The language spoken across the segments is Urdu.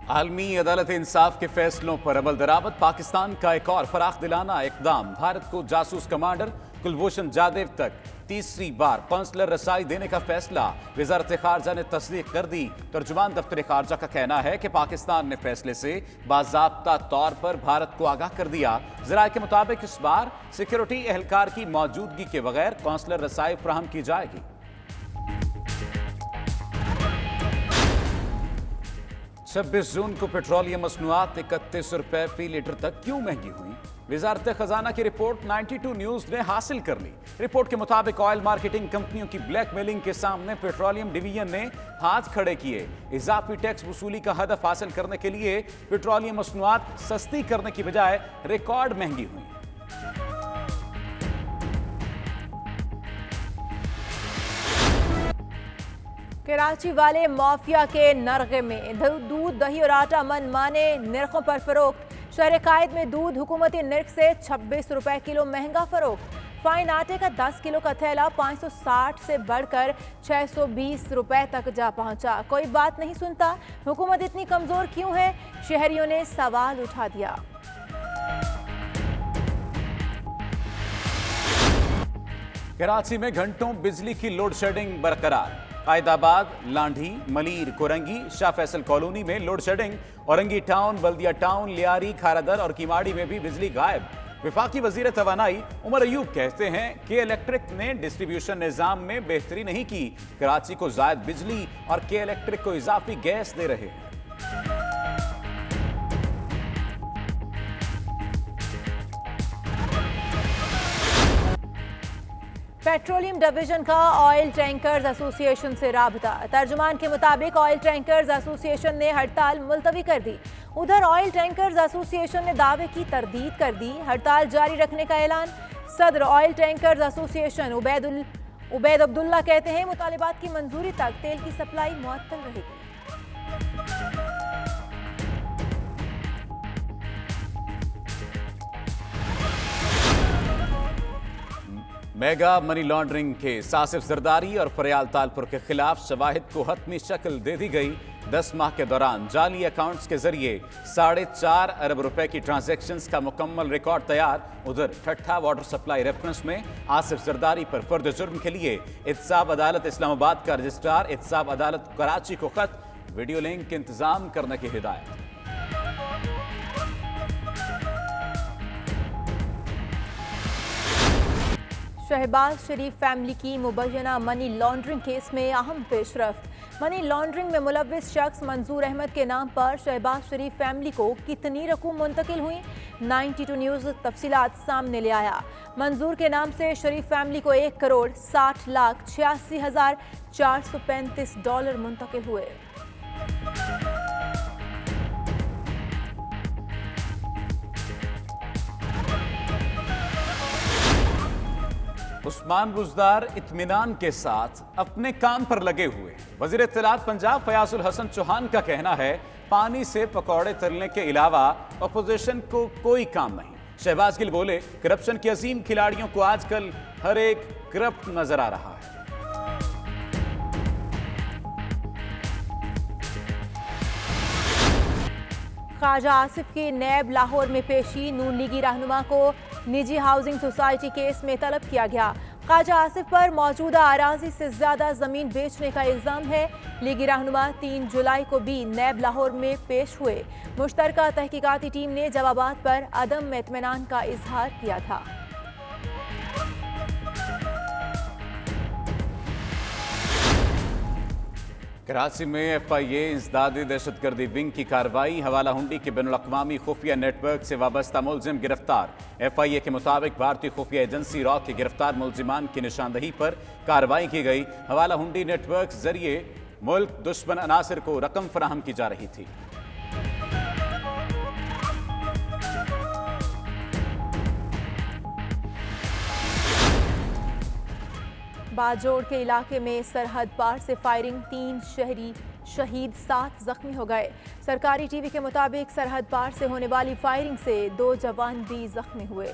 عالمی عدالت انصاف کے فیصلوں پر عمل درآمد، پاکستان کا ایک اور فراخ دلانہ اقدام، بھارت کو جاسوس کمانڈر کلبھوشن جادیو تک تیسری بار قونصلر رسائی دینے کا فیصلہ وزارت خارجہ نے تصدیق کر دی۔ ترجمان دفتر خارجہ کا کہنا ہے کہ پاکستان نے فیصلے سے باضابطہ طور پر بھارت کو آگاہ کر دیا۔ ذرائع کے مطابق اس بار سیکیورٹی اہلکار کی موجودگی کے بغیر قونصلر رسائی فراہم کی جائے گی۔ 26 جون کو پیٹرولیم مصنوعات 31 روپے فی لیٹر تک کیوں مہنگی ہوئی؟ وزارت خزانہ کی رپورٹ 92 نیوز نے حاصل کر لی۔ رپورٹ کے مطابق آئل مارکیٹنگ کمپنیوں کی بلیک میلنگ کے سامنے پیٹرولیم ڈویژن نے ہاتھ کھڑے کیے۔ اضافی ٹیکس وصولی کا ہدف حاصل کرنے کے لیے پیٹرولیم مصنوعات سستی کرنے کی بجائے ریکارڈ مہنگی ہوئی۔ کراچی والے مافیا کے نرغے میں دودھ، دہی اور آٹا من مانے نرخوں پر فروخت۔ شہر قائد میں دودھ حکومتی نرخ سے 26 روپے کلو مہنگا فروخت۔ فائن آٹے کا 10 کلو کا تھیلا 560 سے بڑھ کر 620 روپے تک جا پہنچا۔ کوئی بات نہیں سنتا، حکومت اتنی کمزور کیوں ہے؟ شہریوں نے سوال اٹھا دیا۔ کراچی میں گھنٹوں بجلی کی لوڈ شیڈنگ برقرار۔ قائد آباد، لانڈھی، ملیر، کورنگی، شاہ فیصل کالونی میں لوڈ شیڈنگ، اورنگی ٹاؤن، بلدیہ ٹاؤن، لیاری، کھارادر اور کیماڑی میں بھی بجلی غائب۔ وفاقی وزیر توانائی عمر ایوب کہتے ہیں کہ الیکٹرک نے ڈسٹریبیوشن نظام میں بہتری نہیں کی، کراچی کو زائد بجلی اور کے الیکٹرک کو اضافی گیس دے رہے ہیں۔ پیٹرولیم ڈویژن کا آئل ٹینکرز ایسوسی ایشن سے رابطہ۔ ترجمان کے مطابق آئل ٹینکرز ایسوسی ایشن نے ہڑتال ملتوی کر دی۔ ادھر آئل ٹینکرز ایسوسی ایشن نے دعوے کی تردید کر دی، ہڑتال جاری رکھنے کا اعلان۔ صدر آئل ٹینکرز ایسوسی ایشن عبید عبداللہ کہتے ہیں مطالبات کی منظوری تک تیل کی سپلائی معطل رہے گی۔ Mega money laundering case, Asif Zardari اور فریال تالپور کے خلاف شواہد کو حتمی شکل دے دی گئی۔ 10 ماہ کے دوران جعلی اکاؤنٹس کے ذریعے 4.5 ارب روپے کی ٹرانزیکشنز کا مکمل ریکارڈ تیار۔ ادھر ٹھٹھا واٹر سپلائی ریفرنس میں آصف زرداری پر فرد جرم کے لیے احتساب عدالت اسلام آباد کا رجسٹرار احتساب عدالت کراچی کو خط، ویڈیو لنک انتظام کرنے کی ہدایت۔ شہباز شریف فیملی کی مبینہ منی لانڈرنگ کیس میں اہم پیش رفت۔ منی لانڈرنگ میں ملوث شخص منظور احمد کے نام پر شہباز شریف فیملی کو کتنی رقوم منتقل ہوئی؟ 92 نیوز تفصیلات سامنے لے آیا۔ منظور کے نام سے شریف فیملی کو 1,60,86,435 ڈالر منتقل ہوئے۔ عثمان بزدار اطمینان کے ساتھ اپنے کام پر لگے ہوئے۔ وزیر اطلاعات پنجاب فیاض الحسن چوہان کا کہنا ہے پانی سے پکوڑے تلنے کے علاوہ اپوزیشن کو کوئی کام نہیں۔ شہباز گل بولے کرپشن کے عظیم کھلاڑیوں کو آج کل ہر ایک کرپٹ نظر آ رہا ہے۔ خواجہ آصف کی نیب لاہور میں پیشی، نون لیگی رہنما کو نجی ہاؤسنگ سوسائٹی کیس میں طلب کیا گیا۔ خواجہ آصف پر موجودہ اراضی سے زیادہ زمین بیچنے کا الزام ہے۔ لیگی رہنما 3 جولائی کو بھی نیب لاہور میں پیش ہوئے۔ مشترکہ تحقیقاتی ٹیم نے جوابات پر عدم اطمینان کا اظہار کیا تھا۔ کراچی میں ایف آئی اے انسدادی دہشت گردی ونگ کی کارروائی، حوالہ ہنڈی کے بین الاقوامی خفیہ نیٹ ورک سے وابستہ ملزم گرفتار۔ ایف آئی اے کے مطابق بھارتی خفیہ ایجنسی را کے گرفتار ملزمان کی نشاندہی پر کارروائی کی گئی۔ حوالہ ہنڈی نیٹ ورک ذریعے ملک دشمن عناصر کو رقم فراہم کی جا رہی تھی۔ باجوڑ کے علاقے میں سرحد پار سے فائرنگ، 3 شہری شہید، 7 زخمی ہو گئے۔ سرکاری ٹی وی کے مطابق سرحد پار سے ہونے والی فائرنگ سے 2 جوان بھی زخمی ہوئے۔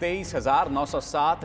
23,907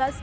10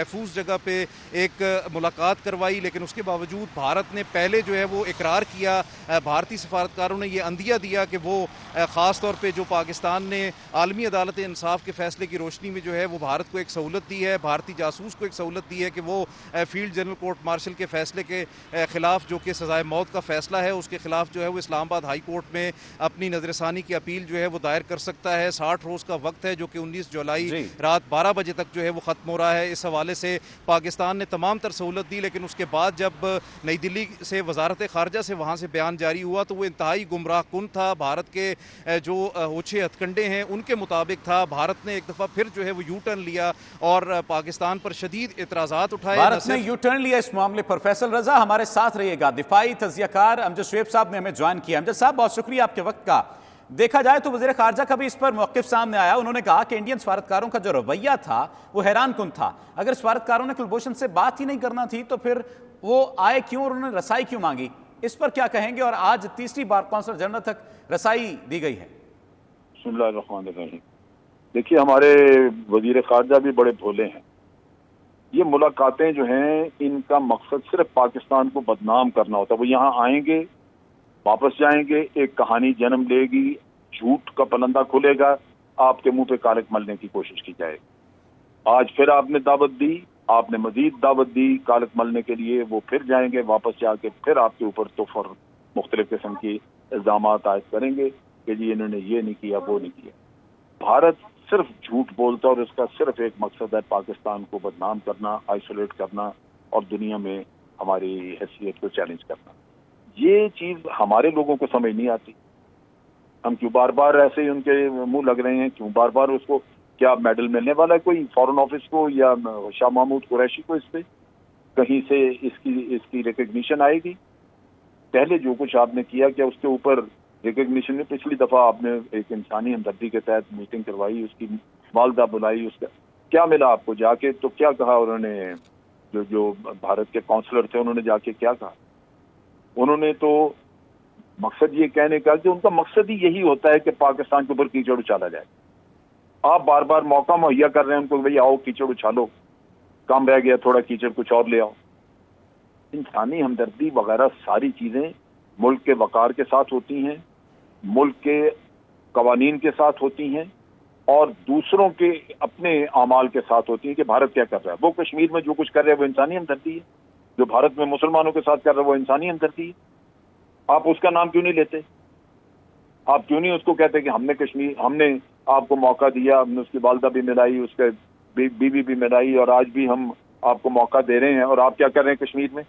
محفوظ جگہ پہ ایک ملاقات کروائی، لیکن اس کے باوجود بھارت نے پہلے جو ہے وہ اقرار کیا، بھارتی سفارتکاروں نے یہ عندیہ دیا کہ وہ خاص طور پہ جو پاکستان نے عالمی عدالت انصاف کے فیصلے کی روشنی میں جو ہے وہ بھارت کو ایک سہولت دی ہے، بھارتی جاسوس کو ایک سہولت دی ہے کہ وہ field general court marshal K فیصلے کے خلاف، جو کہ سزائے موت کا فیصلہ ہے، اس کے خلاف جو ہے وہ اسلام آباد ہائی کورٹ میں اپنی نظر ثانی کی اپیل جو ہے وہ دائر کر سکتا ہے۔ 60 روز کا وقت ہے جو کہ 19 جولائی رات 12 بجے تک جو ہے وہ ختم ہو رہا ہے۔ اس حوالے سے پاکستان نے تمام تر سہولت دی، لیکن اس کے بعد جب نئی دلی سے وزارت خارجہ سے وہاں سے بیان جاری ہوا تو وہ انتہائی گمراہ کن تھا۔ بھارت کے جو اوچھے ہتھ کنڈے ہیں ان کے مطابق تھا۔ بھارت نے ایک دفعہ پھر جو ہے وہ یو ٹرن لیا اور پاکستان پر شدید اعتراضات اٹھائے۔ بھارت نے یو ٹرن لیا اس معاملے پر۔ فیصل رضا ہمارے ساتھ رہیے گا، دفاعی تجزیہ کار امجد شعیب صاحب نے ہمیں جوائن کیا۔ امجد صاحب بہت شکریہ آپ کے وقت کا۔ دیکھا جائے تو وزیر خارجہ کا بھی اس پر موقف سامنے آیا، انہوں نے کہا کہ انڈین سفارتکاروں کا جو رویہ تھا وہ حیران کن تھا۔ اگر سفارتکاروں نے کلبھوشن سے بات ہی نہیں کرنا تھی تو پھر وہ آئے کیوں اور انہوں نے رسائی کیوں مانگی؟ اس پر کیا کہیں گے؟ اور آج تیسری بار قونصلر جنرل تک رسائی دی گئی ہے۔ بسم اللہ الرحمن الرحیم۔ دیکھیے ہمارے وزیر خارجہ بھی بڑے بھولے ہیں۔ یہ ملاقاتیں جو ہیں ان کا مقصد صرف پاکستان کو بدنام کرنا ہوتا ہے۔ وہ یہاں آئیں گے، واپس جائیں گے، ایک کہانی جنم لے گی، جھوٹ کا پلندہ کھلے گا، آپ کے منہ پہ کالک ملنے کی کوشش کی جائے گی۔ آج پھر آپ نے دعوت دی، آپ نے مزید دعوت دی کالک ملنے کے لیے، وہ پھر جائیں گے، واپس جا کے پھر آپ کے اوپر توفر مختلف قسم کی الزامات عائد کریں گے کہ جی انہوں نے یہ نہیں کیا، وہ نہیں کیا۔ بھارت صرف جھوٹ بولتا اور اس کا صرف ایک مقصد ہے پاکستان کو بدنام کرنا، آئسولیٹ کرنا اور دنیا میں ہماری حیثیت کو چیلنج کرنا۔ یہ چیز ہمارے لوگوں کو سمجھ نہیں آتی۔ ہم کیوں بار بار ایسے ہی ان کے منہ لگ رہے ہیں، کیوں بار بار اس کو، کیا میڈل ملنے والا ہے کوئی فارن آفس کو یا شاہ محمود قریشی کو؟ اس پہ کہیں سے اس کی ریکگنیشن آئے گی؟ پہلے جو کچھ آپ نے کیا کیا اس کے اوپر ریکگنیشن میں؟ پچھلی دفعہ آپ نے ایک انسانی ہمدردی کے تحت میٹنگ کروائی، اس کی والدہ بلائی، اس کا کیا ملا آپ کو جا کے؟ تو کیا کہا انہوں نے؟ جو بھارت کے کونسلر تھے انہوں نے جا کے کیا کہا؟ انہوں نے تو مقصد یہ کہنے کا کہ ان کا مقصد ہی یہی ہوتا ہے کہ پاکستان کے اوپر کیچڑ اچالا جائے۔ آپ بار بار موقع مہیا کر رہے ہیں ان کو، بھائی آؤ کیچڑ اچھالو، کام رہ گیا تھوڑا کیچڑ کچھ اور لے آؤ۔ انسانی ہمدردی وغیرہ ساری چیزیں ملک کے وقار کے ساتھ ہوتی ہیں، ملک کے قوانین کے ساتھ ہوتی ہیں اور دوسروں کے اپنے اعمال کے ساتھ ہوتی ہیں کہ بھارت کیا کر رہا ہے۔ وہ کشمیر میں جو کچھ کر رہے ہیں وہ انسانی ہمدردی ہے، جو بھارت میں مسلمانوں کے ساتھ کر رہا ہے وہ انسانی ہمدردی ہے۔ آپ اس کا نام کیوں نہیں لیتے؟ آپ کیوں نہیں اس کو کہتے کہ ہم نے آپ کو موقع دیا، ہم نے اس کی والدہ بھی ملائی، اس کے بیوی بھی ملائی، اور آج بھی ہم آپ کو موقع دے رہے ہیں، اور آپ کیا کر رہے ہیں کشمیر میں؟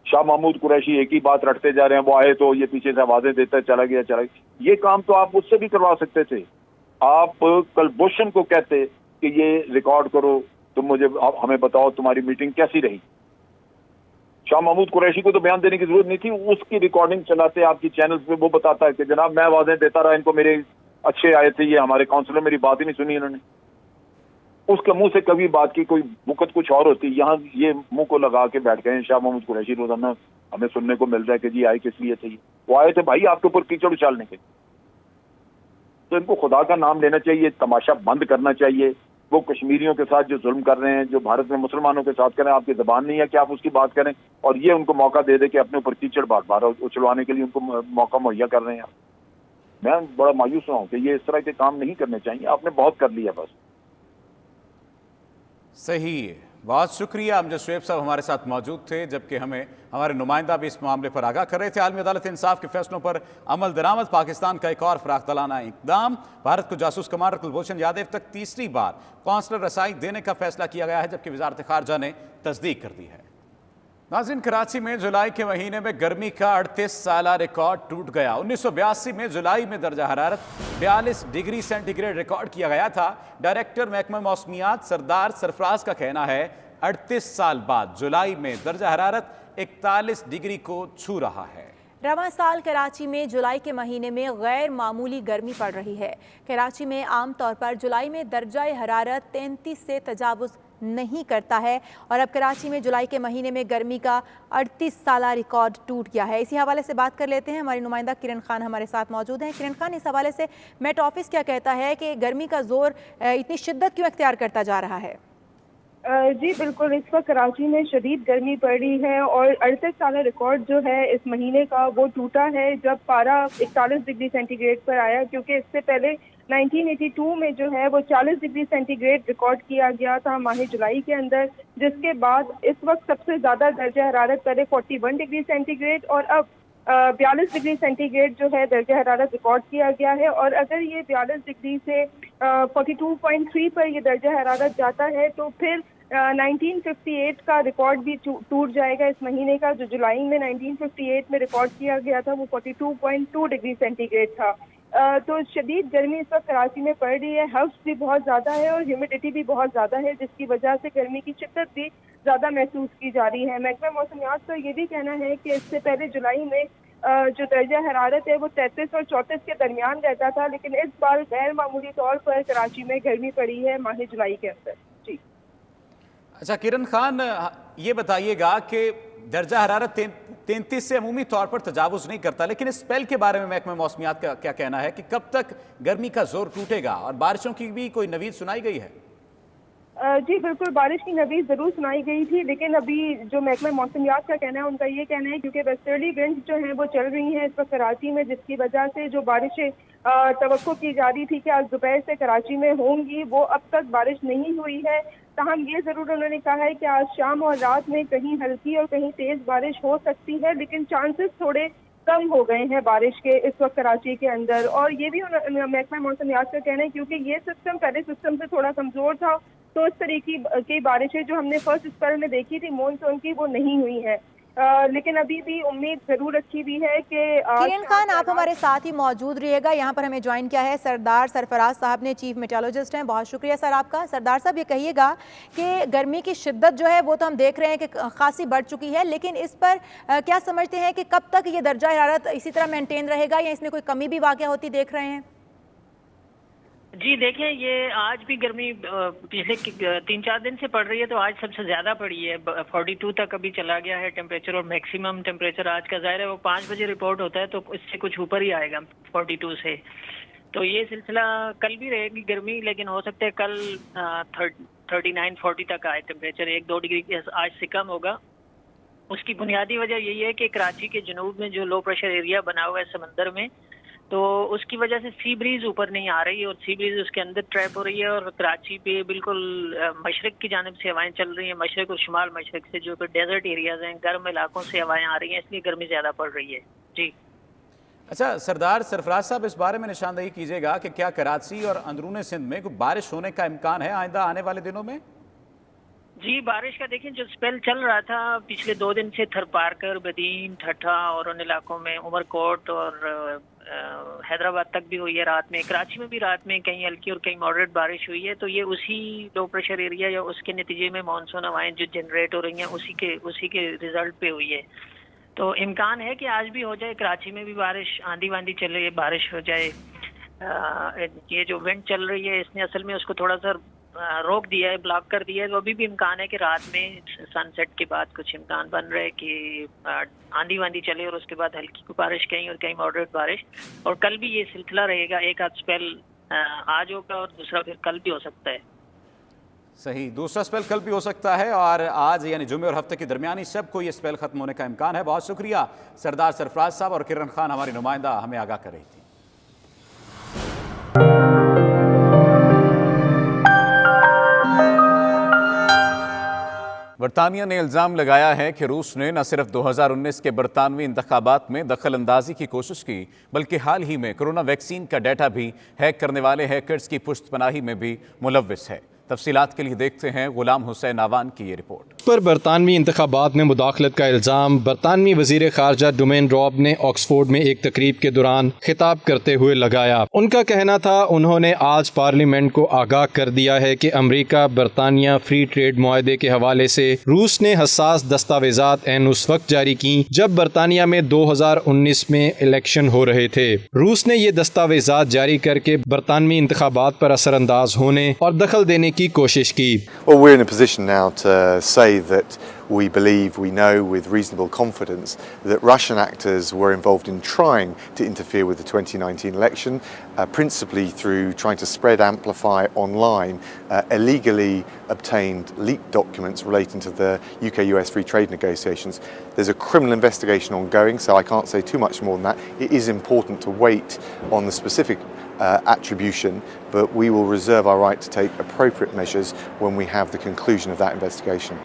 شاہ محمود قریشی ایک ہی بات رٹتے جا رہے ہیں، وہ آئے تو یہ پیچھے سے آوازیں دیتا چلا گیا۔ یہ کام تو آپ اس سے بھی کروا سکتے تھے۔ آپ کلبھوشن کو کہتے کہ یہ ریکارڈ کرو، تم مجھے ہمیں بتاؤ تمہاری میٹنگ کیسی رہی۔ شاہ محمود قریشی کو تو بیان دینے کی ضرورت نہیں تھی، اس کی ریکارڈنگ چلاتے آپ کی چینلز پہ، وہ بتاتا ہے کہ جناب میں آوازیں دیتا رہا، ان کو میرے اچھے آئے تھے، یہ ہمارے کونسلر میری بات ہی نہیں سنی انہوں نے۔ اس کے منہ سے کبھی بات کی کوئی بکت کچھ اور ہوتی، یہاں یہ منہ کو لگا کے بیٹھ گئے ہیں شاہ محمود قریشی، روزانہ ہمیں سننے کو مل رہا ہے کہ جی آئے کس لیے تھے؟ وہ آئے تھے بھائی آپ کے اوپر کیچڑ اچھالنے کے۔ تو ان کو خدا کا نام لینا چاہیے، تماشا بند کرنا چاہیے۔ وہ کشمیریوں کے ساتھ جو ظلم کر رہے ہیں، جو بھارت میں مسلمانوں کے ساتھ کریں، آپ کی زبان نہیں ہے کہ آپ اس کی بات کریں، اور یہ ان کو موقع دے دے کہ اپنے اوپر کیچڑ بار بار اچھلوانے کے لیے ان کو موقع مہیا کر رہے ہیں۔ میں بڑا مایوس ہوں کہ یہ اس طرح کے کام نہیں کرنے چاہیے، آپ نے بہت کر لیا بس۔ صحیح ہے، بہت شکریہ۔ امجد شعیب صاحب ہمارے ساتھ موجود تھے، جبکہ ہمیں ہمارے نمائندہ بھی اس معاملے پر آگاہ کر رہے تھے۔ عالمی عدالت انصاف کے فیصلوں پر عمل درآمد، پاکستان کا ایک اور فراخ دلانہ اقدام، بھارت کو جاسوس کمانڈر کلبھوشن یادیو تک تیسری بار قونصلر رسائی دینے کا فیصلہ کیا گیا ہے، جبکہ وزارت خارجہ نے تصدیق کر دی ہے۔ ناظرین، کراچی میں جولائی کے مہینے میں گرمی کا 38 سالہ ریکارڈ ٹوٹ گیا۔ 1982 میں جولائی میں درجہ حرارت 42 ڈگری سینٹی گریڈ ریکارڈ کیا گیا تھا۔ ڈائریکٹر محکمہ موسمیات سردار سرفراز کا کہنا ہے 38 سال بعد جولائی میں درجہ حرارت 41 ڈگری کو چھو رہا ہے۔ رواں سال کراچی میں جولائی کے مہینے میں غیر معمولی گرمی پڑ رہی ہے۔ کراچی میں عام طور پر جولائی میں درجہ حرارت 33 سے تجاوز نہیں کرتا ہے، اور اب کراچی میں جولائی کے مہینے میں گرمی کا 38 سالہ ریکارڈ ٹوٹ گیا ہے۔ اسی حوالے سے بات کر لیتے ہیں، ہماری نمائندہ کرن خان ہمارے ساتھ موجود ہیں۔ کرن خان، اس حوالے سے میٹ آفس کیا کہتا ہے کہ گرمی کا زور اتنی شدت کیوں اختیار کرتا جا رہا ہے؟ جی بالکل، اس وقت کراچی میں شدید گرمی پڑ رہی ہے اور 68 سالہ ریکارڈ جو ہے اس مہینے کا وہ ٹوٹا ہے جب پارہ 41 ڈگری سینٹی گریڈ پر آیا، کیونکہ اس سے پہلے 1982 میں جو ہے وہ 40 ڈگری سینٹی گریڈ ریکارڈ کیا گیا تھا ماہ جولائی کے اندر، جس کے بعد اس وقت سب سے زیادہ درجہ حرارت پہلے 41 ڈگری سینٹی گریڈ اور اب 42 ڈگری سینٹی گریڈ جو ہے درجہ حرارت ریکارڈ کیا گیا ہے، اور اگر یہ 42 ڈگری سے 42.3 پر یہ درجہ حرارت جاتا ہے تو پھر 1958 کا ریکارڈ بھی ٹوٹ جائے گا اس مہینے کا، جو جولائی میں 1958 میں ریکارڈ کیا گیا تھا وہ 42.2 ڈگری سینٹی گریڈ تھا۔ تو شدید گرمی اس وقت کراچی میں پڑ رہی ہے، ہبس بھی بہت زیادہ ہے اور ہیومیڈیٹی بھی بہت زیادہ ہے، جس کی وجہ سے گرمی کی شدت بھی زیادہ محسوس کی جا رہی ہے۔ محکمہ موسمیات کا یہ بھی کہنا ہے کہ اس سے پہلے جولائی میں جو درجہ حرارت ہے وہ 33 اور 34 کے درمیان رہتا تھا، لیکن اس بار غیر معمولی طور پر کراچی میں گرمی پڑی ہے ماہ جولائی کے اندر۔ جی اچھا کرن خان، یہ بتائیے گا کہ درجہ حرارت 33 سے عمومی طور پر تجاوز نہیں کرتا، لیکن اس اسپیل کے بارے میں محکمہ موسمیات کا کیا کہنا ہے کہ کب تک گرمی کا زور ٹوٹے گا، اور بارشوں کی بھی کوئی نوید سنائی گئی ہے؟ جی بالکل، بارش کی نوید ضرور سنائی گئی تھی، لیکن ابھی جو محکمہ موسمیات کا کہنا ہے ان کا یہ کہنا ہے کیونکہ ویسٹرلی ونڈ جو ہیں وہ چل رہی ہیں اس وقت کراچی میں، جس کی وجہ سے جو بارشیں توقع کی جا رہی تھی کہ آج دوپہر سے کراچی میں ہوں گی، وہ اب تک بارش نہیں ہوئی ہے۔ تاہم یہ ضرور انہوں نے کہا ہے کہ آج شام اور رات میں کہیں ہلکی اور کہیں تیز بارش ہو سکتی ہے، لیکن چانسز تھوڑے کم ہو گئے ہیں بارش کے اس وقت کراچی کے اندر۔ اور یہ بھی محکمہ موسمیات کا کہنا ہے کیونکہ یہ سسٹم پہلے سسٹم سے تھوڑا کمزور تھا، تو اس طریقے کی بارشیں جو ہم نے فرسٹ اسپیل میں دیکھی تھی مونسون کی وہ نہیں ہوئی ہیں، لیکن ابھی بھی امید ضرور رکھی ہوئی ہے کہ کرن خان آپ ہمارے ساتھ ہی موجود رہیے گا۔ یہاں پر ہمیں جوائن کیا ہے سردار سرفراز صاحب نے، چیف میٹیورولوجسٹ ہیں، بہت شکریہ سر آپ کا۔ سردار صاحب یہ کہیے گا کہ گرمی کی شدت جو ہے وہ تو ہم دیکھ رہے ہیں کہ خاصی بڑھ چکی ہے، لیکن اس پر کیا سمجھتے ہیں کہ کب تک یہ درجہ حرارت اسی طرح مینٹین رہے گا یا اس میں کوئی کمی بھی واقع ہوتی دیکھ رہے ہیں؟ جی دیکھیں، یہ آج بھی گرمی پچھلے 3-4 دن سے پڑ رہی ہے، تو آج سب سے زیادہ پڑی ہے، 42 تک ابھی چلا گیا ہے ٹیمپریچر، اور میکسیمم ٹیمپریچر آج کا ظاہر ہے وہ 5 بجے رپورٹ ہوتا ہے تو اس سے کچھ اوپر ہی آئے گا 42 سے۔ تو یہ سلسلہ کل بھی رہے گی گرمی، لیکن ہو سکتا ہے کل 39-40 تک آئے ٹیمپریچر، 1-2 ڈگری آج سے کم ہوگا۔ اس کی بنیادی وجہ یہی ہے کہ کراچی کے جنوب میں جو لو پریشر ایریا بنا ہوا ہے سمندر میں، تو اس کی وجہ سے سی بریز اوپر نہیں آ رہی، اور سی بریز اس کے اندر ٹریپ ہو رہی ہے، اور کراچی پہ بالکل مشرق کی جانب سے ہوائیں چل رہی ہیں، مشرق اور شمال مشرق سے، جو کہ ڈیزرٹ ایریاز ہیں، گرم علاقوں سے ہوائیں آ رہی ہیں، اس لیے گرمی زیادہ پڑ رہی ہے۔ جی اچھا سردار سرفراز صاحب، اس بارے میں نشاندہی کیجیے گا کہ کیا کراچی اور اندرون سندھ میں کوئی بارش ہونے کا امکان ہے آئندہ آنے والے دنوں میں؟ جی بارش کا دیکھیں، جو اسپیل چل رہا تھا پچھلے 2 دن سے تھر پارکر، بدین، ٹھٹھا اور ان علاقوں میں، عمر کوٹ اور حیدرآباد تک بھی ہوئی ہے رات میں، کراچی میں بھی رات میں کہیں ہلکی اور کہیں ماڈریٹ بارش ہوئی ہے، تو یہ اسی لو پریشر ایریا یا اس کے نتیجے میں مانسون ہوائیں جو جنریٹ ہو رہی ہیں اسی کے ریزلٹ پہ ہوئی ہے۔ تو امکان ہے کہ آج بھی ہو جائے، کراچی میں بھی بارش، آندھی واندھی چل رہی ہے، بارش ہو جائے۔ یہ جو ونڈ چل رہی ہے اس نے اصل میں اس کو تھوڑا سا روک دیا ہے، بلاک کر دیا ہے، تو ابھی بھی امکان ہے کہ رات میں سن سیٹ کے بعد کچھ امکان بن رہے کہ آندھی واندھی چلے اور اس کے بعد ہلکی کو بارش کہیں اور کہیں ماڈریٹ بارش، اور کل بھی یہ سلسلہ رہے گا، ایک آدھ اسپیل آج ہوگا اور دوسرا پھر کل بھی ہو سکتا ہے۔ صحیح، دوسرا اسپیل کل بھی ہو سکتا ہے، اور آج یعنی جمعے اور ہفتے کے درمیانی شب کو یہ اسپیل ختم ہونے کا امکان ہے۔ بہت شکریہ سردار سرفراز صاحب، اور کرن خان ہماری نمائندہ ہمیں آگاہ کر رہی تھی۔ برطانیہ نے الزام لگایا ہے کہ روس نے نہ صرف 2019 کے برطانوی انتخابات میں دخل اندازی کی کوشش کی، بلکہ حال ہی میں کرونا ویکسین کا ڈیٹا بھی ہیک کرنے والے ہیکرز کی پشت پناہی میں بھی ملوث ہے۔ تفصیلات کے لیے دیکھتے ہیں غلام حسین آوان کی یہ رپورٹ۔ پر برطانوی انتخابات میں مداخلت کا الزام برطانوی وزیر خارجہ ڈومین راب نے آکسفورڈ میں ایک تقریب کے دوران خطاب کرتے ہوئے لگایا۔ ان کا کہنا تھا انہوں نے آج پارلیمنٹ کو آگاہ کر دیا ہے کہ امریکہ برطانیہ فری ٹریڈ معاہدے کے حوالے سے روس نے حساس دستاویزات عین اس وقت جاری کی جب برطانیہ میں 2019 میں الیکشن ہو رہے تھے۔ روس نے یہ دستاویزات جاری کر کے برطانوی انتخابات پر اثر انداز ہونے اور دخل دینے کی کوشش کی۔ Well, we're in a position now to say that we believe, we know with reasonable confidence that Russian actors were involved in trying to interfere with the 2019 election, principally through trying to spread, amplify online illegally obtained leaked documents relating to the UK-US free trade negotiations. There's a criminal investigation ongoing, so I can't say too much more than that. It is important to wait on the specific attribution, but we will reserve our right to take appropriate measures when we have the conclusion of that investigation.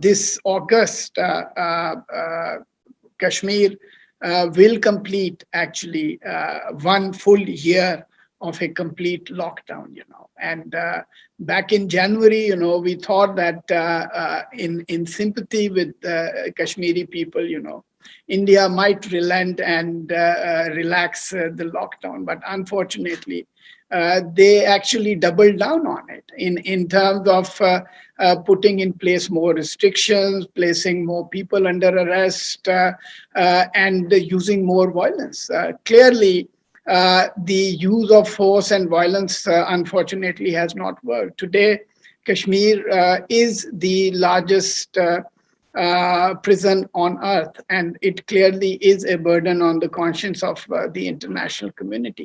This August, Kashmir will complete actually 1 full year of a complete lockdown, and back in January, we thought that in sympathy with Kashmiri people, India might relent and relax the lockdown, but unfortunately, they actually doubled down on it in terms of putting in place more restrictions, placing more people under arrest, and using more violence. Clearly, the use of force and violence, unfortunately, has not worked. Today, Kashmir is the largest prison on earth, and it clearly is a burden on the conscience of the international community.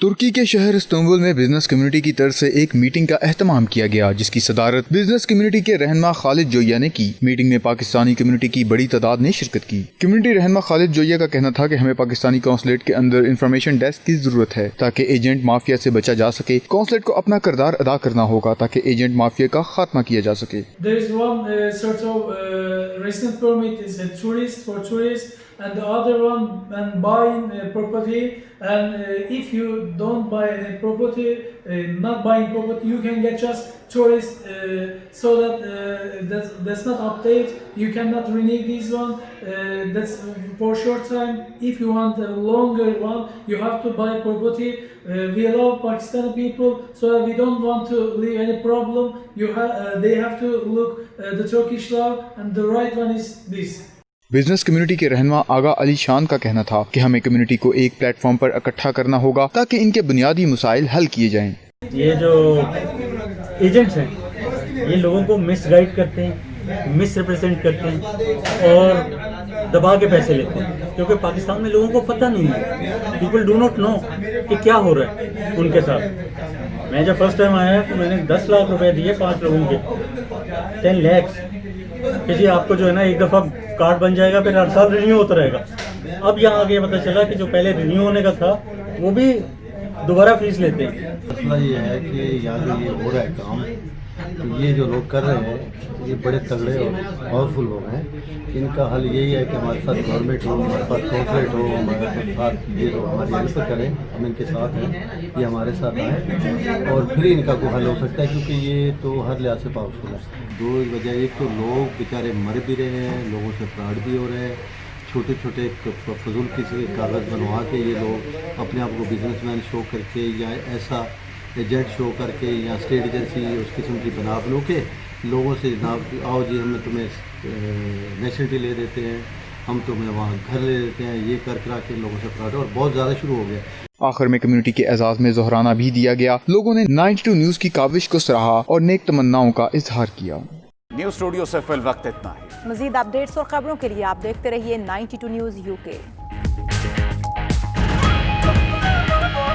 ترکی کے شہر استنبول میں بزنس کمیونٹی کی طرف سے ایک میٹنگ کا اہتمام کیا گیا جس کی صدارت بزنس کمیونٹی کے رہنما خالد جویہ نے کی۔ میٹنگ میں پاکستانی کمیونٹی کی بڑی تعداد نے شرکت کی۔ کمیونٹی رہنما خالد جویہ کا کہنا تھا کہ ہمیں پاکستانی قونصلیٹ کے اندر انفارمیشن ڈیسک کی ضرورت ہے تاکہ ایجنٹ مافیا سے بچا جا سکے۔ قونصلیٹ کو اپنا کردار ادا کرنا ہوگا تاکہ ایجنٹ مافیا کا خاتمہ کیا جا سکے۔ And the other one, and buying property, and if you don't buy any property, not buying property, you can get just tourist, so that that's not update. You cannot renew this one. That's for short time. If you want a longer one, you have to buy property. We love Pakistani people, so we don't want to leave any problem. They have to look the Turkish law, and the right one is this. Business community کے رہنما آغا علی شان کا کہنا تھا کہ ہمیں کمیونٹی کو ایک پلیٹ فارم پر اکٹھا کرنا ہوگا تاکہ ان کے بنیادی مسائل حل کیے جائیں۔ یہ جو ایجنٹس ہیں یہ لوگوں کو مس گائیڈ کرتے ہیں، مس ریپرزینٹ کرتے ہیں اور دبا کے پیسے لیتے ہیں، کیونکہ پاکستان میں لوگوں کو پتہ نہیں ہے، پیپل ڈو ناٹ نو کہ کیا ہو رہا ہے ان کے ساتھ۔ میں جب فرسٹ ٹائم آیا تو میں نے 10 لاکھ روپے دیے 5 لوگوں کے، 10 lakhs کہ جی آپ کو جو ہے نا ایک دفعہ کارڈ بن جائے گا، پھر ہر سال رینیو ہوتا رہے گا۔ اب یہاں آگے پتہ چلا کہ جو پہلے رینیو ہونے کا تھا وہ بھی دوبارہ فیس لیتے ہیں۔ مسئلہ یہ ہے کہ یہاں جو یہ ہو رہا ہے کام، تو یہ جو لوگ کر رہے ہیں یہ بڑے تگڑے اور پاورفل لوگ ہیں۔ ان کا حل یہی ہے کہ ہمارے ساتھ گورنمنٹ ہو، ہمارے پاس کارپوریٹ ہو، ہمارے ساتھ یہ لوگ ہماری ہیلپ کریں، ہم ان کے ساتھ ہیں، یہ ہمارے ساتھ آئیں اور پھر ان کا کوئی حل ہو سکتا ہے، کیونکہ یہ تو ہر لحاظ سے پاورفل ہے۔ دو وجہ، ایک تو لوگ بیچارے مر بھی رہے ہیں، لوگوں سے فراڈ بھی ہو رہے ہیں، چھوٹے چھوٹے فضول کسی کاغذ بنوا کے یہ لوگ اپنے آپ کو بزنس مین شو کر کے یا ایسا ایجنٹ شو کر کے یا اسٹیٹ ایجنسی اس قسم کی بنا لو کے لوگوں سے جناب آؤ جی ہم تمہیں نیشنلٹی لے دیتے ہیں، ہم تمہیں وہاں گھر لے دیتے ہیں، یہ کر کرا کے لوگوں سے فراڈ اور بہت زیادہ شروع ہو گیا۔ آخر میں کمیونٹی کے اعزاز میں ظہرانہ بھی دیا گیا۔ لوگوں نے 92 نیوز کی کاوش کو سراہا اور نیک تمناؤں کا اظہار کیا۔ نیوز اسٹوڈیو سے فی الوقت اتنا ہی۔ مزید اپڈیٹس اور خبروں کے لیے آپ دیکھتے رہیے 92 نیوز UK۔